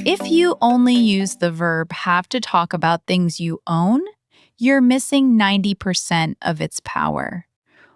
If you only use the verb have to talk about things you own, you're missing 90% of its power.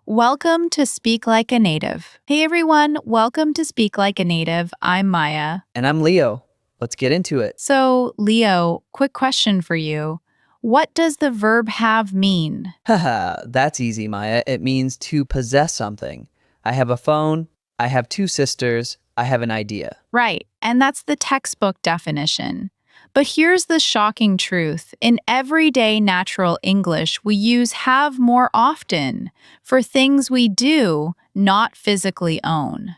Welcome to Speak Like a Native. Hey everyone, welcome to Speak Like a Native. I'm Maya. And I'm Leo. Let's get into it. So, Leo, quick question for you. What does the verb have mean? Haha, that's easy, Maya. It means to possess something. I have a phone, I have two sisters, I have an idea. Right, and that's the textbook definition. But here's the shocking truth. In everyday natural English, we use have more often for things we do, not physically own.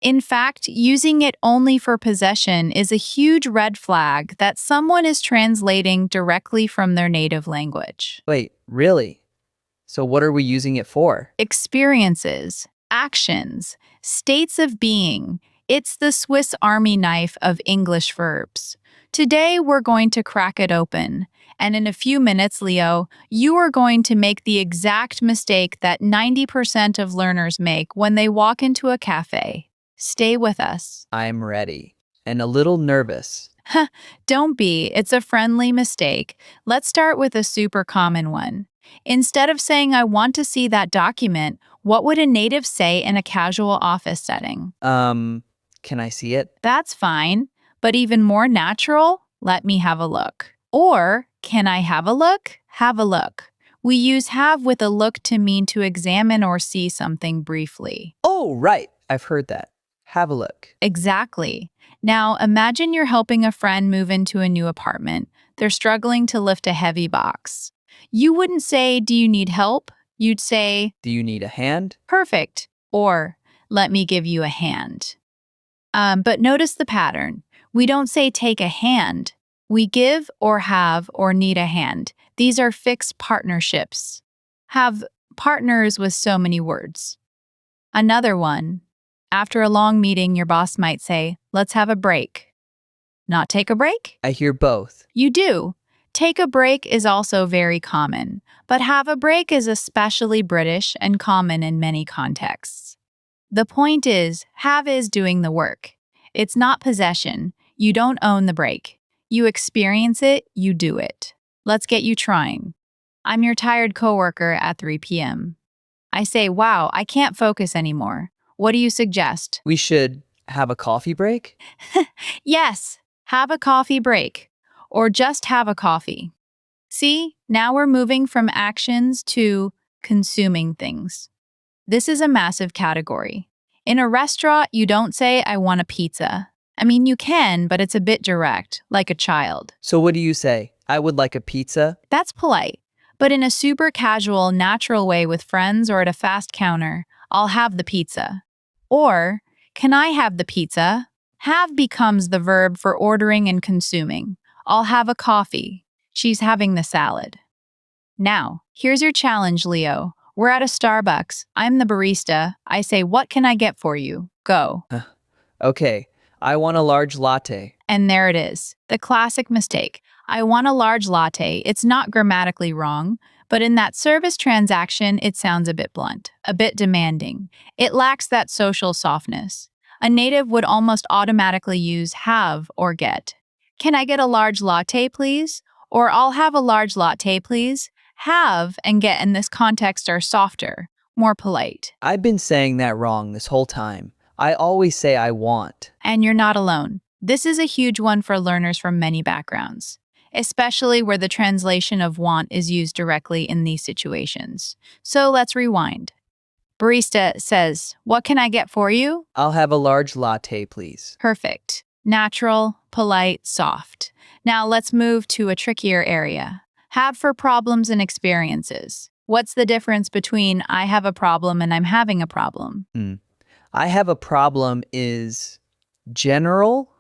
In fact, using it only for possession is a huge red flag that someone is translating directly from their native language. Wait, really? So what are we using it for? Experiences, actions, states of being. It's the Swiss Army knife of English verbs. Today, we're going to crack it open. And in a few minutes, Leo, you are going to make the exact mistake that 90% of learners make when they walk into a cafe. Stay with us. I'm ready. And a little nervous. Don't be. It's a friendly mistake. Let's start with a super common one. Instead of saying, I want to see that document, what would a native say in a casual office setting? Can I see it? That's fine, but even more natural, let me have a look. Or, can I have a look? Have a look. We use have with a look to mean to examine or see something briefly. Oh, right. I've heard that. Have a look. Exactly. Now, imagine you're helping a friend move into a new apartment. They're struggling to lift a heavy box. You wouldn't say, do you need help? You'd say, Do you need a hand? perfect, or let me give you a hand. But notice the pattern. We don't say take a hand. We give or have or need a hand. These are fixed partnerships. Have partners with so many words. Another one. After a long meeting, your boss might say, let's have a break. Not take a break? I hear both. You do. Take a break is also very common, but have a break is especially British and common in many contexts. The point is, have is doing the work. It's not possession. You don't own the break. You experience it, you do it. Let's get you trying. I'm your tired coworker at 3 p.m. I say, wow, I can't focus anymore. What do you suggest? We should have a coffee break? Yes, have a coffee break. Or just have a coffee. See, now we're moving from actions to consuming things. This is a massive category. In a restaurant, you don't say, I want a pizza. I mean, you can, but it's a bit direct, like a child. So what do you say? I would like a pizza? That's polite. But in a super casual, natural way with friends or at a fast counter, I'll have the pizza. Or, can I have the pizza? Have becomes the verb for ordering and consuming. I'll have a coffee. She's having the salad. Now, here's your challenge, Leo. We're at a Starbucks. I'm the barista. I say, what can I get for you? Go. Okay, I want a large latte. And there it is. The classic mistake. I want a large latte. It's not grammatically wrong, but in that service transaction, it sounds a bit blunt, a bit demanding. It lacks that social softness. A native would almost automatically use have or get. Can I get a large latte, please? Or I'll have a large latte, please. Have and get in this context are softer, more polite. I've been saying that wrong this whole time. I always say I want. And you're not alone. This is a huge one for learners from many backgrounds, especially where the translation of want is used directly in these situations. So let's rewind. Barista says, what can I get for you? I'll have a large latte, please. Perfect. Natural, polite, soft. Now let's move to a trickier area. Have for problems and experiences. What's the difference between I have a problem and I'm having a problem? I have a problem is general.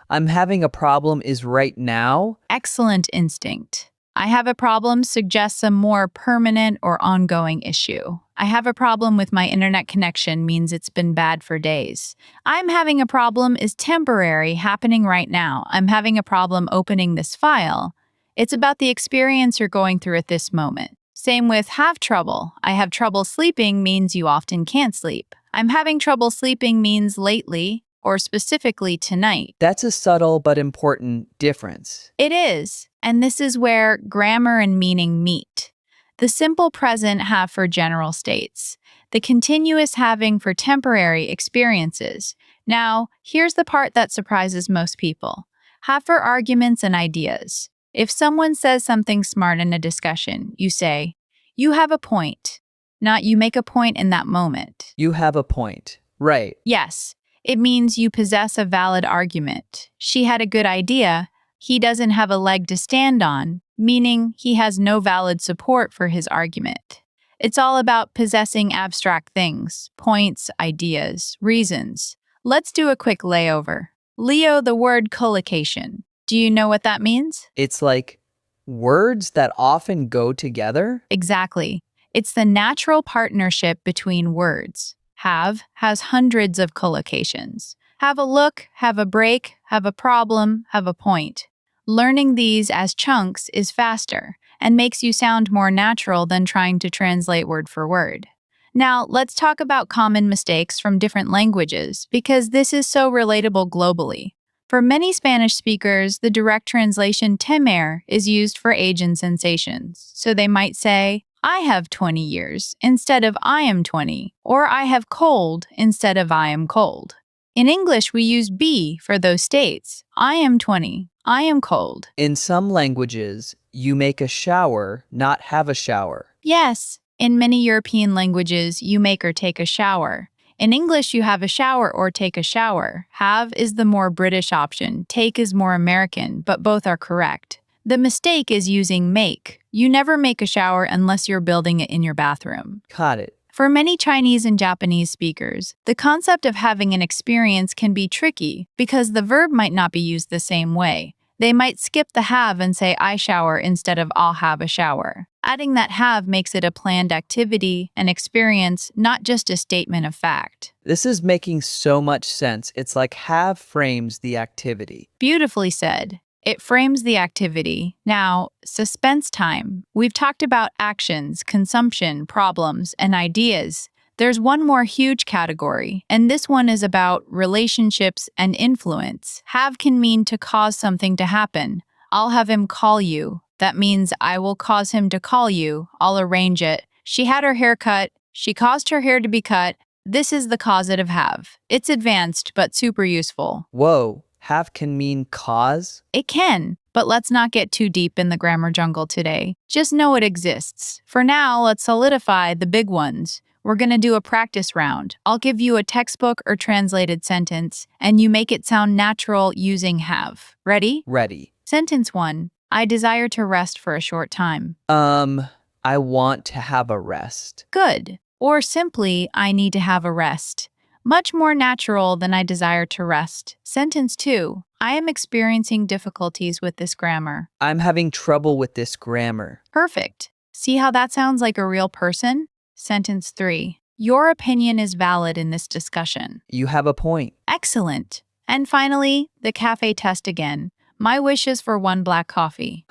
I'm having a problem is right now. Excellent instinct. I have a problem suggests a more permanent or ongoing issue. I have a problem with my internet connection means it's been bad for days. I'm having a problem is temporary, happening right now. I'm having a problem opening this file. It's about the experience you're going through at this moment. Same with have trouble. I have trouble sleeping means you often can't sleep. I'm having trouble sleeping means lately. or specifically tonight. That's a subtle but important difference. It is, and this is where grammar and meaning meet. The simple present have for general states, the continuous having for temporary experiences. Now, here's the part that surprises most people. Have for arguments and ideas. If someone says something smart in a discussion, you say, "You have a point," not "you make a point in that moment." You have a point. Right. Yes, it means you possess a valid argument. She had a good idea. He doesn't have a leg to stand on, meaning he has no valid support for his argument. It's all about possessing abstract things, points, ideas, reasons. Let's do a quick layover. Leo, the word collocation. Do you know what that means? It's like words that often go together. Exactly. It's the natural partnership between words. Have has hundreds of collocations. Have a look, have a break, have a problem, have a point. Learning these as chunks is faster and makes you sound more natural than trying to translate word for word. Now, let's talk about common mistakes from different languages because this is so relatable globally. For many Spanish speakers, the direct translation temer is used for age and sensations. So they might say, "I have 20 years" instead of "I am 20, or "I have cold" instead of "I am cold." In English, we use be for those states. "I am 20, I am cold." In some languages, you make a shower, not have a shower. Yes, in many European languages, you make or take a shower. In English, you have a shower or take a shower. Have is the more British option, take is more American, but both are correct. The mistake is using make. You never make a shower unless you're building it in your bathroom. Got it. For many Chinese and Japanese speakers, the concept of having an experience can be tricky because the verb might not be used the same way. They might skip the have and say "I shower" instead of "I'll have a shower." Adding that have makes it a planned activity, an experience, not just a statement of fact. This is making so much sense. It's like have frames the activity. Beautifully said. It frames the activity. Now, suspense time. We've talked about actions, consumption, problems, and ideas. There's one more huge category, and this one is about relationships and influence. Have can mean to cause something to happen. I'll have him call you. That means I will cause him to call you. I'll arrange it. She had her hair cut. She caused her hair to be cut. This is the causative have. It's advanced, but super useful. Whoa, have can mean cause? It can, but let's not get too deep in the grammar jungle today. Just know it exists. For now, let's solidify the big ones. We're going to do a practice round. I'll give you a textbook or translated sentence, and you make it sound natural using have. Ready? Ready. Sentence 1. I desire to rest for a short time. I want to have a rest. Good. Or simply, I need to have a rest. Much more natural than I desire to rest. Sentence 2. I am experiencing difficulties with this grammar. I'm having trouble with this grammar. Perfect. See how that sounds like a real person? Sentence 3. Your opinion is valid in this discussion. You have a point. Excellent. And finally, the cafe test again. My wish is for 1 black coffee.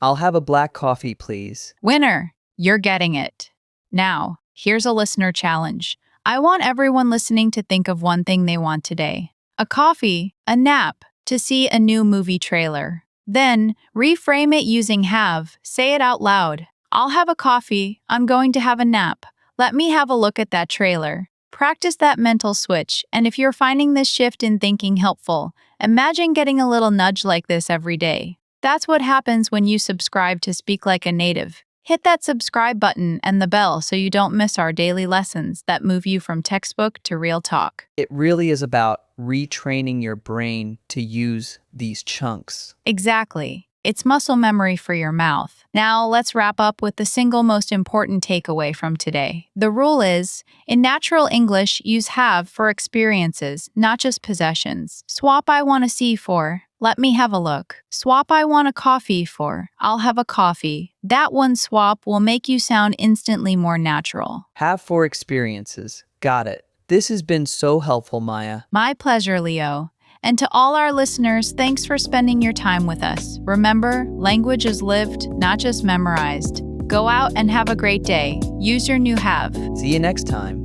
I'll have a black coffee, please. Winner. You're getting it. Now, here's a listener challenge. I want everyone listening to think of one thing they want today. A coffee, a nap, to see a new movie trailer. Then, reframe it using have. Say it out loud. I'll have a coffee. I'm going to have a nap. Let me have a look at that trailer. Practice that mental switch, and if you're finding this shift in thinking helpful, imagine getting a little nudge like this every day. That's what happens when you subscribe to Speak Like a Native. Hit that subscribe button and the bell so you don't miss our daily lessons that move you from textbook to real talk. It really is about retraining your brain to use these chunks. Exactly. It's muscle memory for your mouth. Now, let's wrap up with the single most important takeaway from today. The rule is, in natural English, use have for experiences, not just possessions. Swap I want to see for, let me have a look. Swap I want a coffee for, I'll have a coffee. That one swap will make you sound instantly more natural. Have for experiences. Got it. This has been so helpful, Maya. My pleasure, Leo. And to all our listeners, thanks for spending your time with us. Remember, language is lived, not just memorized. Go out and have a great day. Use your new have. See you next time.